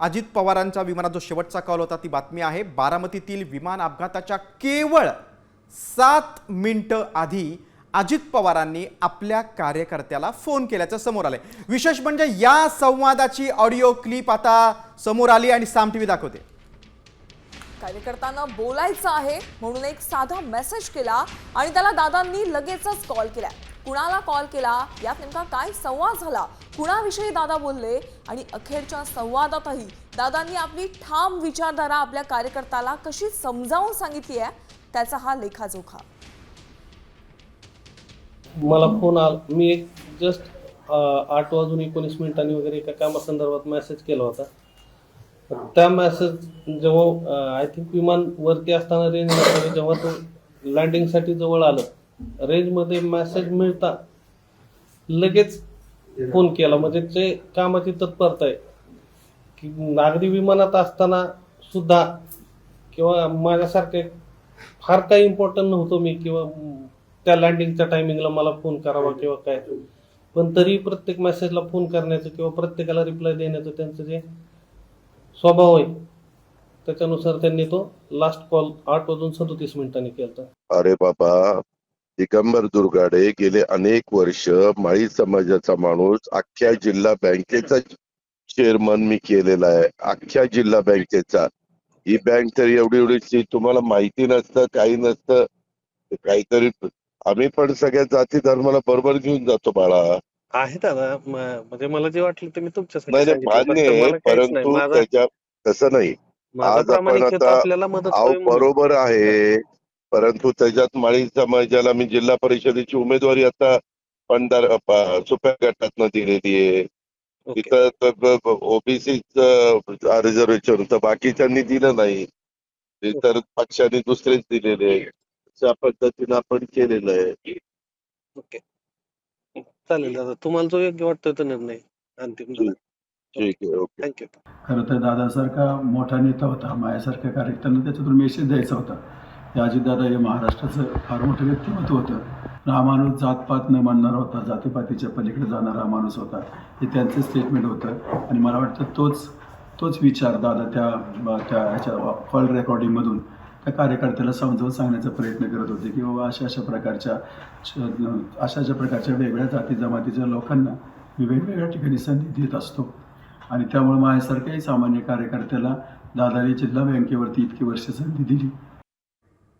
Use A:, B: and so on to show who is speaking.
A: अजित पवारांचा विमानात जो शेवटचा कॉल होता ती बातमी आहे। बारामतीतील विमान अपघाताच्या केवळ 7 मिनिटं आधी अजित पवारांनी आपल्या कार्यकर्त्याला फोन केल्याचं समोर आलंय। विशेष म्हणजे या संवादाची ऑडिओ क्लिप आता समोर आली आणि साम टीव्ही दाखवते।
B: कार्यकर्त्यांना बोलायचं आहे म्हणून एक साधा मेसेज केला आणि त्याला दादांनी लगेचच कॉल केला। कुणाला कॉल केला, यात नेमका काय संवाद झाला, कुणाविषयी दादा बोलले आणि अखेरच्या संवादातही दादांनी आपली ठाम विचारधारा आपल्या कार्यकर्त्याला कशी समजावून सांगितली आहे त्याचा हा लेखाजोखा।
C: मला फोन आला, मी एक जस्ट 8:19 वगैरे एका कामासंदर्भात मेसेज केला होता। त्या मेसेज जेव्हा आय थिंक विमान वरती असताना रेंजमध्ये जेव्हा तो लँडिंगसाठी जवळ आलं, रेंजमध्ये मेसेज मिळता लगेच फोन केला। म्हणजे ते कामाची तत्परता आहे की अगदी विमानात असताना सुद्धा किंवा माझ्यासारखे फार काही इम्पॉर्टंट नव्हतो मी किंवा त्या लँडिंगच्या टायमिंगला मला फोन करावा किंवा काय, पण तरी प्रत्येक मेसेजला फोन करण्याचं किंवा प्रत्येकाला रिप्लाय देण्याचं त्यांचं जे स्वभाव आहे त्याच्यानुसार त्यांनी तो लास्ट कॉल 8:37 केला।
D: अरे बाबा, दिगंबर दुर्गाडे गेले अनेक वर्ष माळी समाजाचा माणूस, अख्ख्या जिल्हा बँकेचा चेअरमन मी केलेला आहे, अख्ख्या जिल्हा बँकेचा। ही बँक तर एवढी तुम्हाला माहिती नसतं, काही नसतं, काहीतरी आम्ही पण सगळ्या जाती धर्माला बरोबर घेऊन जातो बाळा।
C: आहे दादा, म्हणजे मला जे वाटलं ते मी तुमच्यासाठी
D: नाही
C: सांगितलं,
D: मान्य आहे, परंतु त्याच्या तसं नाही। आज आपण आता बरोबर आहे, परंतु त्याच्यात माळी समाजाला मी जिल्हा परिषदेची उमेदवारी आता सुप्या गटातनं दिलेली आहे। तिथं ओबीसीच रिझर्वेशन होतं, बाकीच्यांनी दिलं नाही, इतर पक्षांनी दुसरेच दिलेले। अशा पद्धतीनं आपण केलेलं आहे।
C: ओके, चालेल दादा, तुम्हाला जो योग्य वाटतो तो निर्णय अंतिम झाला।
D: ठीक आहे, ओके।
C: थँक्यू।
E: खरं तर दादासारखा मोठा नेता होता, माझ्यासारख्या कार्यकर्त्यांना त्याच्यातून मेसेज द्यायचा होता की अजितदादा हे महाराष्ट्राचं फार मोठं व्यक्तिमत्व होतं, हा माणूस जातपात न मानणारा होता, जातीपातीच्या पलीकडे जाणारा माणूस होता, हे त्यांचं स्टेटमेंट होतं। आणि मला वाटतं तोच विचार दादा त्या ह्याच्या कॉल रेकॉर्डिंगमधून त्या कार्यकर्त्याला समजावून सांगण्याचा प्रयत्न करत होते की बाबा अशा प्रकारच्या वेगळ्या जाती जमातीच्या लोकांना मी वेगवेगळ्या ठिकाणी संधी देत असतो। आणि त्यामुळे माझ्यासारख्याही सामान्य कार्यकर्त्याला दादाने जिल्हा बँकेवरती इतकी वर्ष संधी दिली